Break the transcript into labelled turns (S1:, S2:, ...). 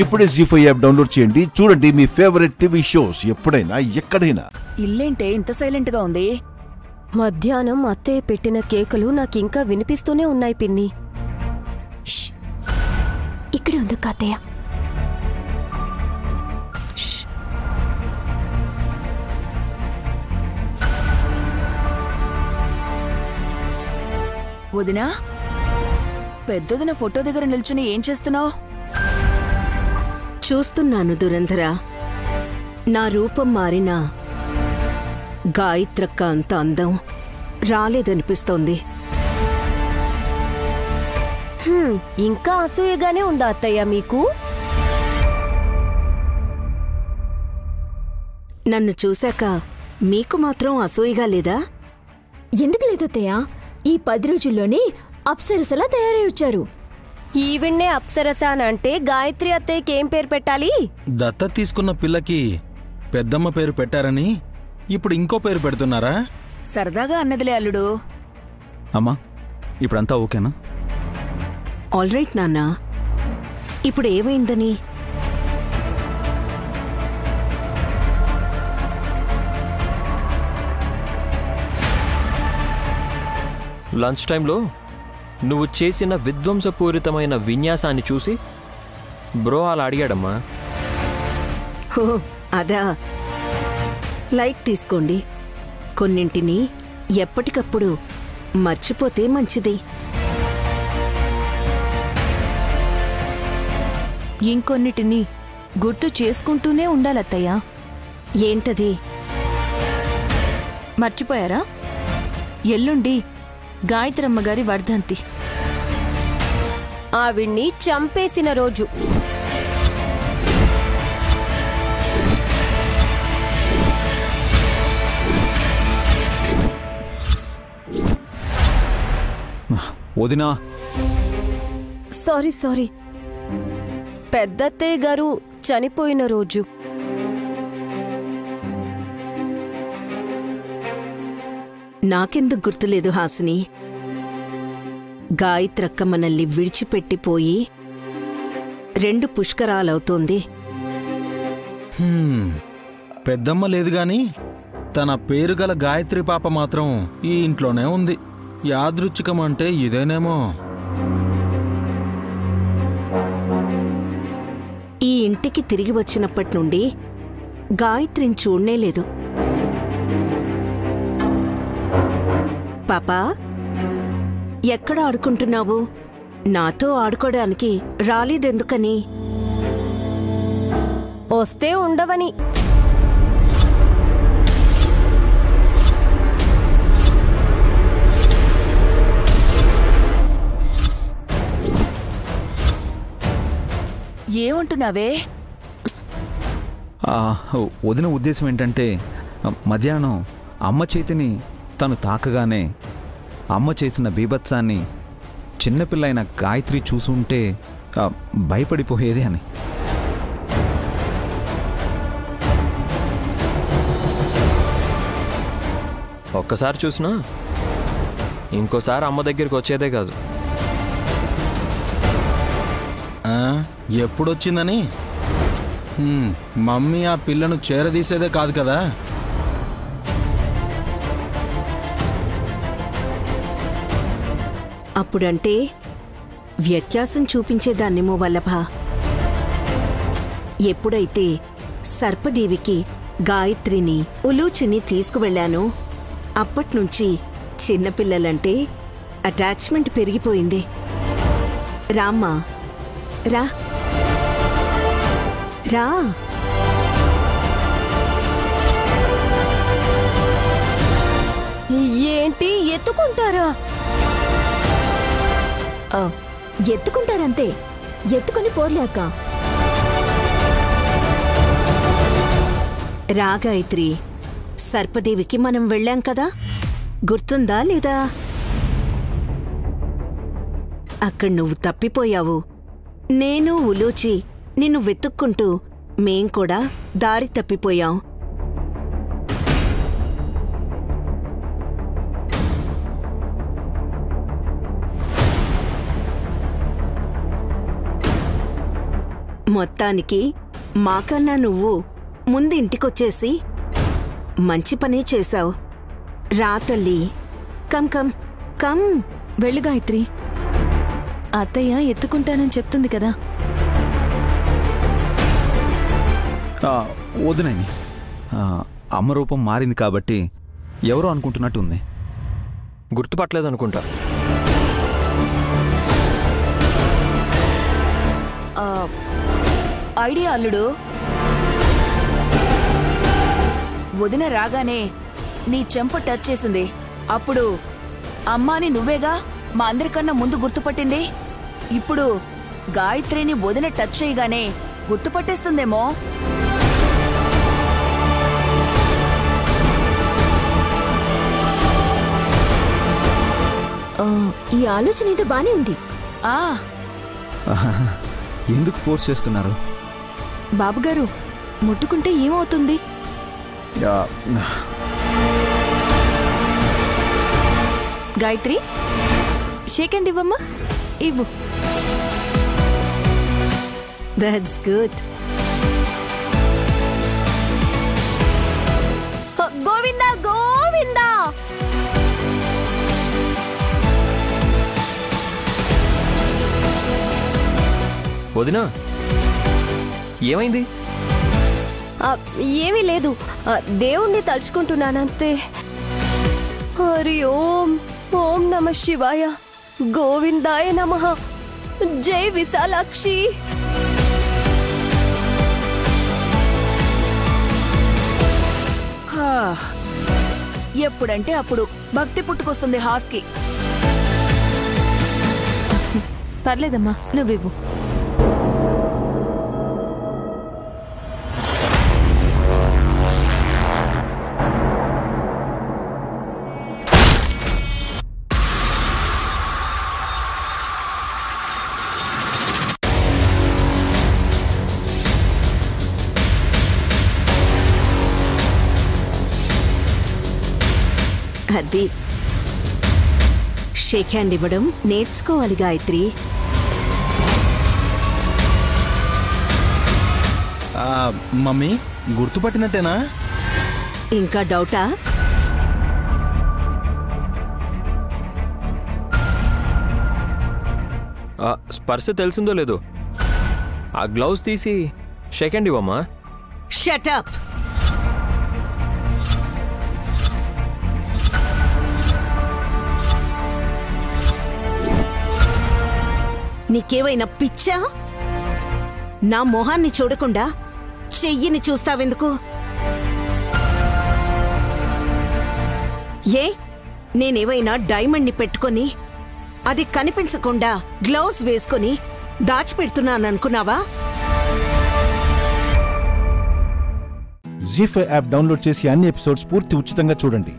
S1: ఇప్పుడే జీ5 app download చేయండి. చూడండి మీ ఫేవరెట్ టీవీ షోస్ ఎప్పుడైనా ఎక్కడైనా.
S2: ఇల్లేంటే ఇంత సైలెంట్ గా ఉంది?
S3: మధ్యాహ్నం అత్తయ్య పెట్టిన కేకలు నాకింకా వినిపిస్తూనే ఉన్నాయి పిన్ని.
S4: ఇక్కడే ఉంది అత్తయ్య.
S2: వదినా, పెద్దదిన ఫోటో దగ్గర నిల్చుని ఏం చేస్తున్నావు?
S5: చూస్తున్నాను దురంధర. నా రూపం మారినా గాయత్రక్క అంత అందం రాలేదనిపిస్తోంది.
S3: ఇంకా అసూయగానే ఉందా అత్తయ్య మీకు?
S5: నన్ను చూశాక మీకు మాత్రం అసూయగా లేదా?
S4: ఎందుకు లేదత్తయ్య? ఈ 10 రోజుల్లోనే అప్సరసలా తయారై వచ్చారు.
S3: ఈవిడ్నే అప్సరస అంటే గాయత్రి అత్తయ్యకి ఏం పేరు పెట్టాలి?
S6: దత్త తీసుకున్న పిల్లకి పెద్దమ్మ పేరు పెట్టారని ఇప్పుడు ఇంకో పేరు పెడుతున్నారా?
S2: సరదాగా అన్నదిలే అల్లుడు.
S7: అమ్మా, ఇప్పుడంతా ఓకేనా?
S5: ఆల్రైట్ నాన్న. ఇప్పుడు ఏమైందని?
S8: లంచ్ టైంలో నువ్వు చేసిన విధ్వంసపూరితమైన విన్యాసాన్ని చూసి బ్రో అలా అడిగాడమ్మా.
S5: హో, అదా. లైట్ తీసుకోండి. కొన్నింటిని ఎప్పటికప్పుడు మర్చిపోతే మంచిది.
S9: ఇంకొన్నిటిని గుర్తు చేసుకుంటూనే ఉండాలత్తయ్య.
S5: ఏంటది?
S9: మర్చిపోయారా? ఎల్లుండి గాయత్రమ్మగారి వర్ధంతి.
S3: ఆవిడ్ని చంపేసిన రోజు.
S7: వదినా,
S3: సారీ. పెద్దత్తయ్య గారు చనిపోయిన రోజు.
S5: నాకెందుకు గుర్తులేదు హాసిని? గాయత్రక్క మనల్ని విడిచిపెట్టిపోయి 2 పుష్కరాలవుతోంది.
S6: పెద్దమ్మ లేదు గాని తన పేరుగల గాయత్రి పాప మాత్రం ఈ ఇంట్లోనే ఉంది. యాదృచ్ఛికం అంటే ఇదేనేమో.
S5: ఈ ఇంటికి తిరిగి వచ్చినప్పటి నుండి గాయత్రిని చూడనే లేదు. పాపా, ఎక్కడ ఆడుకుంటున్నావు? నాతో ఆడుకోవడానికి రాలేదెందుకని?
S3: వస్తే ఉండవని.
S2: ఏమంటున్నావే?
S7: వదిన ఉద్దేశం ఏంటంటే, మధ్యాహ్నం అమ్మ చేతిని తను తాకగానే అమ్మ చేసిన బీభత్సాన్ని చిన్నపిల్లైన గాయత్రి చూసుంటే భయపడిపోయేది అని.
S8: ఒక్కసారి చూసినా ఇంకోసారి అమ్మ దగ్గరికి వచ్చేదే కాదు.
S6: ఎప్పుడొచ్చిందని? మమ్మీ ఆ పిల్లను చేరదీసేదే కాదు కదా.
S5: అప్పుడంటే వ్యత్యాసం చూపించేదాన్నేమో వల్లభ. ఎప్పుడైతే సర్పదేవికి గాయత్రిని ఉలూచిని తీసుకువెళ్లానో అప్పట్నుంచి చిన్నపిల్లలంటే అటాచ్మెంట్ పెరిగిపోయింది. రామ్మా, రా.
S3: ఏంటి ఎత్తుకుంటారా?
S4: ఎత్తుకుంటారంతే. ఎత్తుకుని పోర్లేక.
S5: రా గాయత్రి, సర్పదేవికి మనం వెళ్ళాం కదా, గుర్తుందా లేదా? అక్కడ నువ్వు తప్పిపోయావు. నేను ఉలూచి నిన్ను వెతుక్కుంటూ మేం కూడా దారి తప్పిపోయాం. మొత్తానికి మాకన్నా నువ్వు ముందు ఇంటికొచ్చేసి మంచి పనే చేశావు. రా తల్లి, కమ్ కమ్ కమ్.
S9: వెళ్ళు గాయత్రి, అత్తయ్య ఎత్తుకుంటానని చెప్తుంది కదా.
S7: వదినని అమ్మ రూపం మారింది కాబట్టి ఎవరో అనుకుంటున్నట్టు ఉంది.
S8: గుర్తుపట్టలేదనుకుంటా.
S2: ఐడియా అల్లుడు. వదిన రాగానే నీ చెంప టచ్ చేసింది. అప్పుడు అమ్మాని నువ్వేగా మా అందరికన్నా ముందు గుర్తుపట్టింది. ఇప్పుడు గాయత్రిని వదిన టచ్ చేయగానే గుర్తుపట్టేస్తుందేమో.
S4: ఈ ఆలోచన ఏదో బానే ఉంది.
S7: ఎందుకు ఫోర్స్ చేస్తున్నారు?
S9: బాబుగారు, ముట్టుకుంటే ఏమవుతుంది? గాయత్రి, షేక్ హ్యాండ్ ఇవ్వమ్మా. ఇవ్వు.
S5: That's good.
S3: గోవిందా గోవిందా.
S8: వదినా, ఏమైంది?
S3: ఏమీ లేదు, దేవుణ్ణి తలుచుకుంటున్నానంతే. హరి ఓం, ఓం నమ శివాయ, గోవిందాయ నమః, జై విశాలాక్షి.
S2: ఎప్పుడంటే అప్పుడు భక్తి పుట్టుకొస్తుంది హాస్కి.
S9: పర్లేదమ్మా, నువ్వివ్వు.
S5: అది షేక్ హ్యాండ్ ఇవ్వడం నేర్చుకోవాలి గాయత్రి.
S6: మమ్మీ, గుర్తుపట్టినట్టేనా?
S5: ఇంకా డౌటా?
S8: స్పర్శ తెలిసిందో లేదో, ఆ గ్లౌజ్ తీసి షేక్ హ్యాండ్ ఇవ్వమ్మా.
S5: Shut up. నీకేవైనా పిచ్చా? నా మొహాన్ని చూడకుండా చెయ్యిని చూస్తావెందుకు? ఏ, నేనేవైనా డైమండ్ని పెట్టుకొని అది కనిపించకుండా గ్లౌస్ వేసుకొని దాచిపెడుతున్నాననుకున్నావా?
S1: జీ5 యాప్ డౌన్లోడ్ చేసి అన్ని ఎపిసోడ్స్ పూర్తి ఉచితంగా చూడండి.